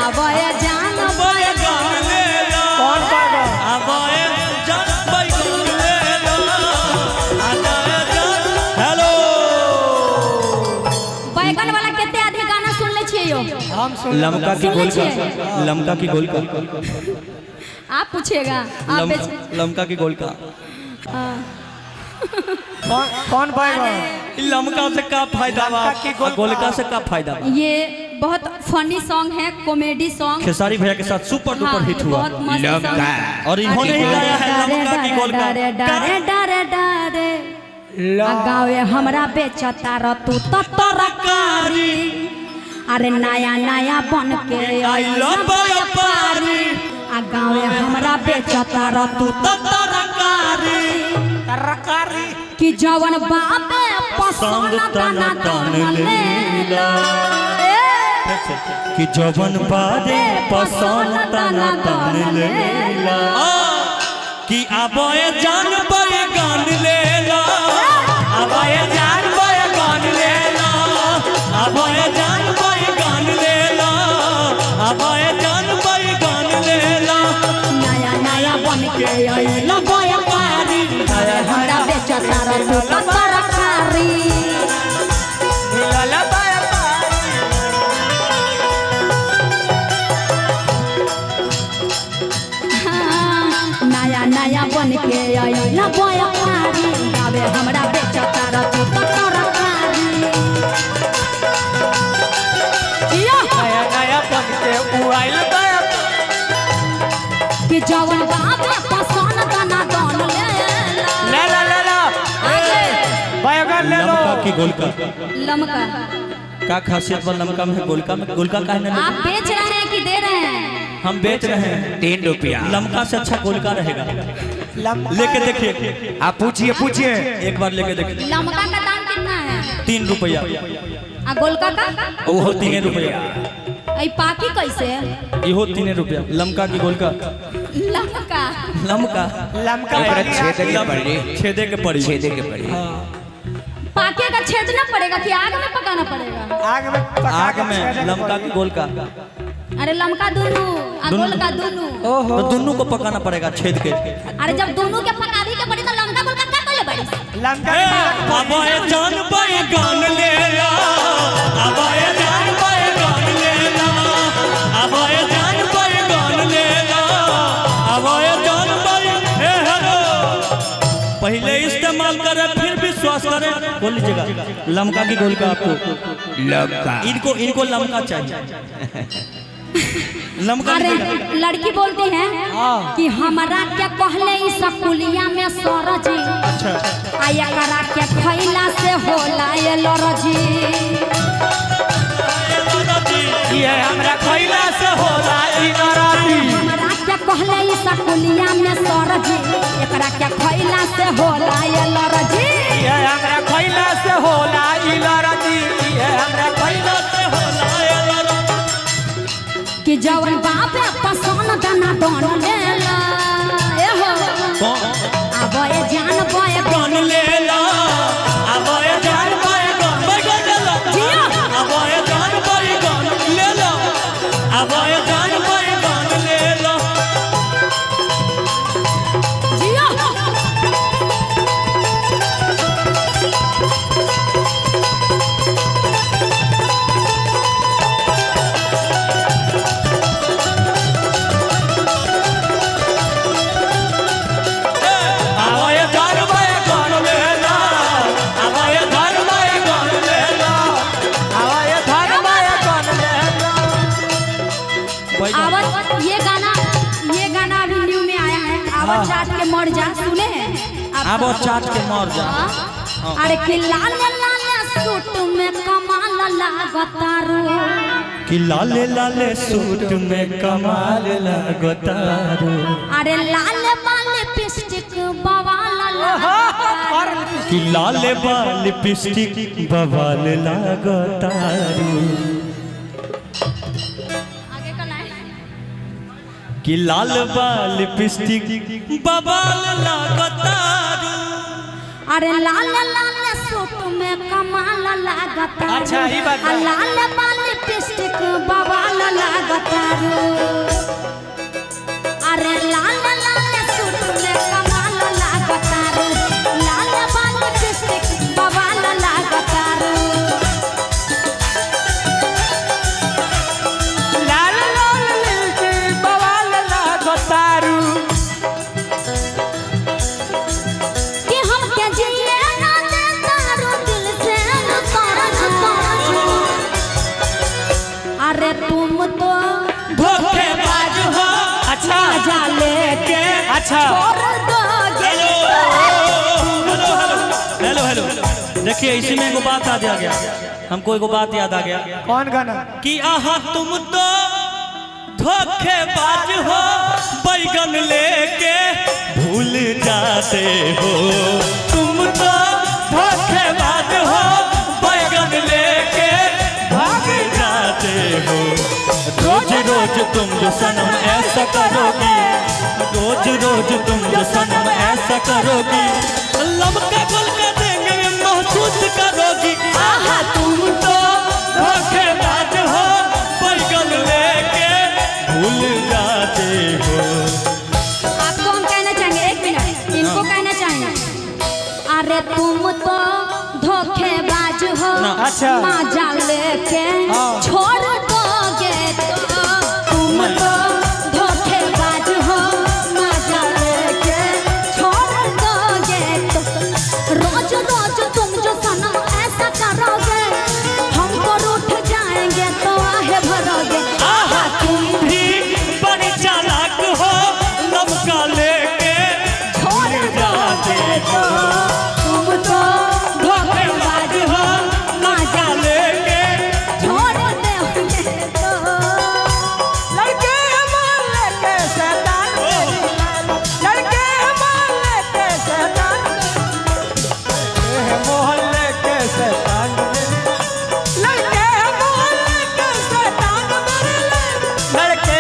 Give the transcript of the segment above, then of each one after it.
अब ये जान बैगन ले लो कौन पाएगा? अब ये जान बैगन ले लो आजा जान। हेलो बैगन वाला कितने अधिक गाना सुन ले छिए यो हम सुन लमका की सुन गोल लीजिए। का लमका की गोल का आप पूछिएगा आप लमका की गोल का कौन पाएगा? लमका से का फायदा बा लमका की गोल का। गोलका से का फायदा बा? ये बहुत फनी सॉन्ग है, कॉमेडी सॉन्ग। खेसारी भैया के साथ सुपर डुपर हिट हुआ बहुत मस्त सॉन्ग है। और इन्होंने ही गाया है लमका की गोल का। डरे डरे डरे डरे गावे हमरा बेचता र तू तो तरकारी। अरे नया नया बन के आइलो व्यापारी आ गावे हमरा बेचता र तू तो तरकारी। तरकारी कि जवन बापे पसंद तना तन लेला कि जवन बादे पसंद तना तन लेला कि आबे जान बैगन लेला आबे जान बैगन लेला आबे जान बैगन लेला आबे जान बैगन लेला। नया नया बन के आइलो व्यापारी हमरा बेचता र तू तो तरकारी। लाला पाएगा। नया नया बन के आइलो व्यापारी गावे हमरा बेचता र तू तो तरकारी। जिया नया नया बन के उड़ाइल पाएगा। कि जवन बापे पसंद तना दन लेला ले ला बैगन ले लो। लमका की गोल का लमका का खासियत बा लमका में गोलका काहे ना आप बेच रहे हैं कि दे रहे हैं? हम बेच रहे हैं 3 रुपया। लमका से अच्छा गोलका रहेगा। लमका लेके देखिए आप पूछिए पूछिए। एक बार लेके देखिए लमका का दाम कितना है? 3 रुपया आ गोलका का? ओहो 3 रुपया आई पाकी कैसे? इहो 3 रुपया लमका की गोलका लमका लमका लमका एकरा छेदे के पड़ी छेदे के पड़ी छेदे के पड़ी। पाके का छेदना पड़ेगा कि आग में पकाना पड़ेगा? आग में पका आग के में छेदना लमका की गोलका अरे लमका दोनों आ गोलका दोनों। तो दोनों को पकाना पड़ेगा छेद के। अरे जब दोनों के पका दी के पड़ी तो लमका गोलका क्या कर ले बड़ी? लमका आबाए जान बैगन लेला आबाए जान बैगन लेला आबाए जान बैगन लेला आबाए जान बैगन। हे हेलो पहले इस्तेमाल करें फिर विश्वास करें। बोल लीजिएगा लमका की गोलका आपको लमका इनको लमका चाहिए। लमका अरे लड़की बोलती है कि हमारा क्या कहले इस स्कूलिया में सरजी आया करा के खैला से होला ये लरजी। ये हमरा खैला से होला ई नाराजी। हमरा क्या कहले इस स्कूलिया में सरजी एकरा क्या खैला से होला ये लरजी। ये हमरा खैला से होला ई नाराजी। ये हमरा खैला से होला ई नाराजी। कि जवन बाप पसंद तना दन लेला ए हो अब ये जान बय गन लेला आबाए जान बैगन लेला जिया आबाए जान बैगन लेला आबाए जान बैगन लेला। जिया आबाए जान बैगन लेला आबाए जान बैगन लेला आवा ये धन माया कौन ले लो। आवत ये गाना अभी न्यू में आया है। आवत चाट के मर जा सुने हैं आप? आबो चाट के मर जा। हाँ? अरे कि लाल लाल सूट में कमाल लागतारू कि लाले लाले सूट में कमाल लगतारू अरे लाल बाल लिपस्टिक बवाल लागतारू कि लाले बाल लिपस्टिक बवाल लगतारू आगे का लाइन कि लाल बाल लिपस्टिक बवाल लगतारू। अरे लाल लाल सूट में कमाल लागतारू अच्छा, ई बात बा। आ लाल बाल लिपस्टिक बवाल लागतारू तो धोखेबाज हो। अच्छा मजा लेके अच्छा छोड़ दोगे हेलो हेलो देखिए इसी में एगो बात याद आ गया हमको, एगो बात याद आ गया कौन गाना? कि आहा तुम तो धोखेबाज हो, बैगन लेके भूल जाते हो। तुम तो धोखेबाज हो, बैगन लेके भाग जाते हो। रोज रोज तुम जो सनम ऐसा करोगी, रोज रोज तुम जो सनम ऐसा करोगी, लमका गुल का देंगे महसूस करोगी। आहा तुम तो धोखेबाज हो, बैगन लेके भूल जाते हो। आपको हम कहना चाहेंगे, एक मिनट इनको कहना चाहेंगे, अरे तुम तो धोखेबाज हो, अच्छा। मजा लेके हाँ। छोड़ दोगे तो। तुम तो धोखेबाज हो, मजा लेके छोड़ दोगे तो। रोज रोज तुम जो सनम ऐसा करोगे, हमको रूठ जाएंगे तो आहे भरोगे। आहा तुम भी बड़ी चालाक हो, लमका लेके छोड़ जाते हो। तुम तो धोखेबाज हो, मजा लेके छोड़ दोगे तो। लड़के मोहल्ले के शैतान मेरी लैला, लड़के मोहल्ले के शैतान, मोहल्ले के शैतान मेरी, लड़के मोहल्ले के शैतान मेरी लैला, लड़के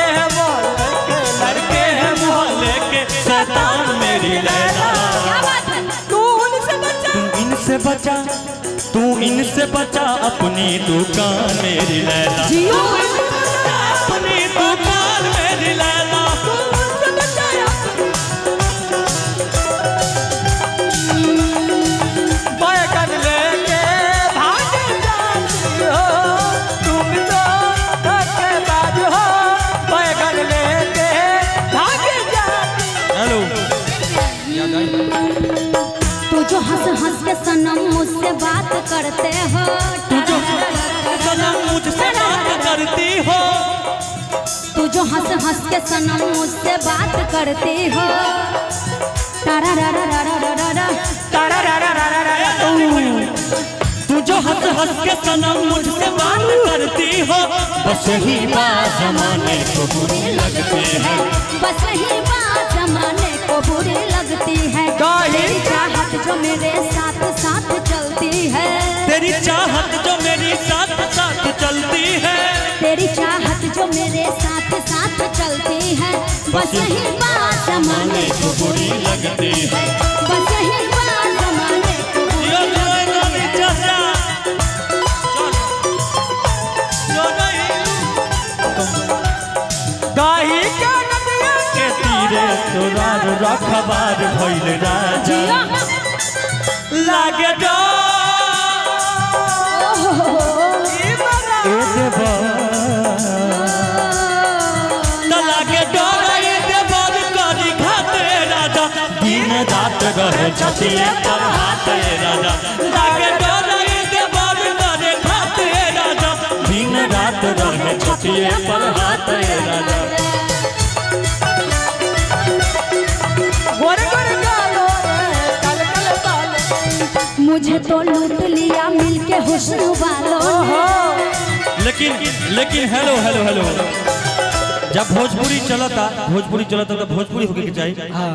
लड़के हैं मोहल्ले के शैतान मेरी लैला। क्या बात है? तू उनसे बचा, तू इनसे बचा, तू इनसे बचा अपनी दुकान मेरी लैला। जियो अपनी दुकान मेरी लैला। उनसे बचाया बैगन लेके भाग जाती हो। तुम तो धोखेबाज हो, बैगन लेके भाग जाती। हेलो तू जो हंस हंस के सनम मुझसे बात करते हो, सनम मुझसे बात करती हो, तू जो हंस हंस के सनम मुझसे बात करती हो। तारारारारारारा, तू जो हंस हंस के सनम मुझसे बात करती हो, बस ही बात जमाने को बुरी लगती है। बस ही बात जमाने को बुरी लगती है। तेरी चाहत जो मेरे साथ साथ चलती है, तेरी चाहत जो मेरी साथ साथ चलती है। तेरी चाहत जो मेरे साथ साथ चलती है। बस ही बात जमाने को बुरी लगती है। बस ही बात जमाने को बुरी यो जो नबी चाचा जो नहीं दाही के नदिया के तीरे तोरार रखबार भइल राजा लागे डर ए देवा त लागे डर ए देवर करी घाते राजा दिन रात रहे छतिए पर हाथे राजा लागे डर ए देवर करे घाते राजा दिन रात रहे छतिए पर हाथे राजा। गोरे गोरे गालों में कल कल बाल। मुझे तो लूट लिया मिलके हुस्न वालों ने। लेकिन हेलो हेलो हेलो जब भोजपुरी चलता तो भोजपुरी होके के चाहिए। हाँ